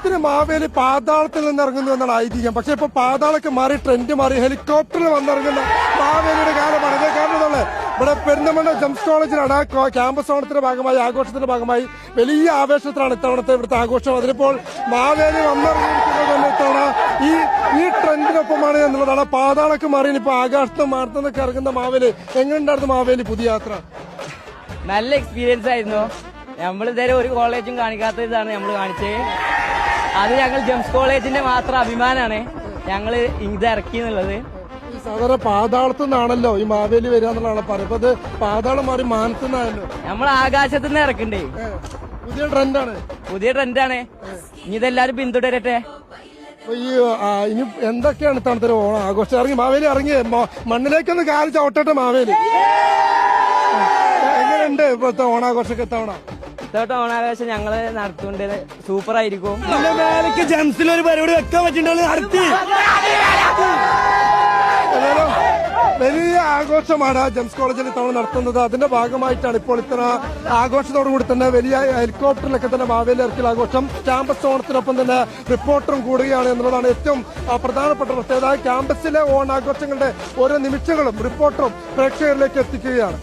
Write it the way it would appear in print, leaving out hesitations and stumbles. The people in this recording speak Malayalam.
ഓണത്തിന് മാവേലി പാതാളത്തിൽ നിന്ന് ഇറങ്ങുന്നു എന്നാണ് ഐതിഹ്യം. പക്ഷെ ഇപ്പൊ പാതാളൊക്കെ മാറി, ട്രെൻഡ് മാറി, ഹെലികോപ്റ്ററിൽ വന്നിറങ്ങുന്ന മാവേലിയുടെ കാലമാണ്. അതേ കാരണമുള്ള ഇവിടെ പെരിന്തൽമണ്ണ ജംസ് കോളേജിലാണ് ക്യാമ്പസ് ഓണത്തിന്റെ ഭാഗമായി, ആഘോഷത്തിന്റെ ഭാഗമായി വലിയ ആവേശത്തിലാണ് ഇത്തവണത്തെ ഇവിടുത്തെ ആഘോഷം. അതിലിപ്പോൾ മാവേലി വന്നിറങ്ങിയിരിക്കുന്നത് തന്നെ ഇത്തവണ ഈ ട്രെൻഡിനൊപ്പമാണ് എന്നുള്ളതാണ്. പാതാളൊക്കെ മാറി ഇപ്പൊ ആകാശത്ത് മാർത്തുന്നൊക്കെ ഇറങ്ങുന്ന മാവേലി. എങ്ങനെയുണ്ടായിരുന്നു മാവേലി പുതിയ യാത്ര? നല്ല എക്സ്പീരിയൻസ് ആയിരുന്നു. നമ്മൾ ഇതുവരെ ഒരു കോളേജും കാണിക്കാത്ത ഇതാണ് നമ്മൾ കാണിച്ചത്. അത് ഞങ്ങൾ ജംസ് കോളേജിന്റെ മാത്രം അഭിമാനമാണ് ഞങ്ങൾ ഇത് ഇറക്കി എന്നുള്ളത്. സാധാരണ പാതാളത്തു നിന്നാണല്ലോ ഈ മാവേലി വരിക എന്നുള്ളതാണ് പറയുന്നത്. അത് പാതാളം മാറി മാനത്തു നിന്നാണല്ലോ. നമ്മൾ ആകാശത്തു നിന്ന് ഇറക്കണ്ടേ. പുതിയ ട്രെൻഡാണ്. ഇനി ഇതെല്ലാരും പിന്തുടരട്ടെ. ഇനി എന്തൊക്കെയാണ് തണുത്തൊരു ഓണം ആഘോഷം? ഇറങ്ങി മാവേലി ഇറങ്ങി മണ്ണിലേക്കൊന്ന് കാല് ചവിട്ടട്ടെ മാവേലി. എങ്ങനെയുണ്ട് ഇപ്പോഴത്തെ ഓണാഘോഷമൊക്കെ തവണ? ഓണാഘോഷം ഞങ്ങള് നടത്തുന്നുണ്ട്. സൂപ്പർ ആയിരിക്കും. മേലേക്ക് ജംസിൽ ഒരു പരിപാടി വെക്കാൻ പറ്റുന്നുണ്ടോ? നടത്തി വലിയ ആഘോഷമാണ് ജംസ് കോളേജിൽ തവണ നടത്തുന്നത്. അതിന്റെ ഭാഗമായിട്ടാണ് ഇപ്പോൾ ഇത്ര ആഘോഷത്തോടുകൂടി തന്നെ വലിയ ഹെലികോപ്റ്ററിലൊക്കെ തന്നെ മാവേലി ഇറക്കൽ ആഘോഷം. ക്യാമ്പസ് ഓണത്തിനൊപ്പം തന്നെ റിപ്പോർട്ടറും കൂടുകയാണ് എന്നുള്ളതാണ് ഏറ്റവും പ്രധാനപ്പെട്ട പ്രത്യേകത. ക്യാമ്പസിലെ ഓണാഘോഷങ്ങളുടെ ഓരോ നിമിഷങ്ങളും റിപ്പോർട്ടറും പ്രേക്ഷകരിലേക്ക് എത്തിക്കുകയാണ്.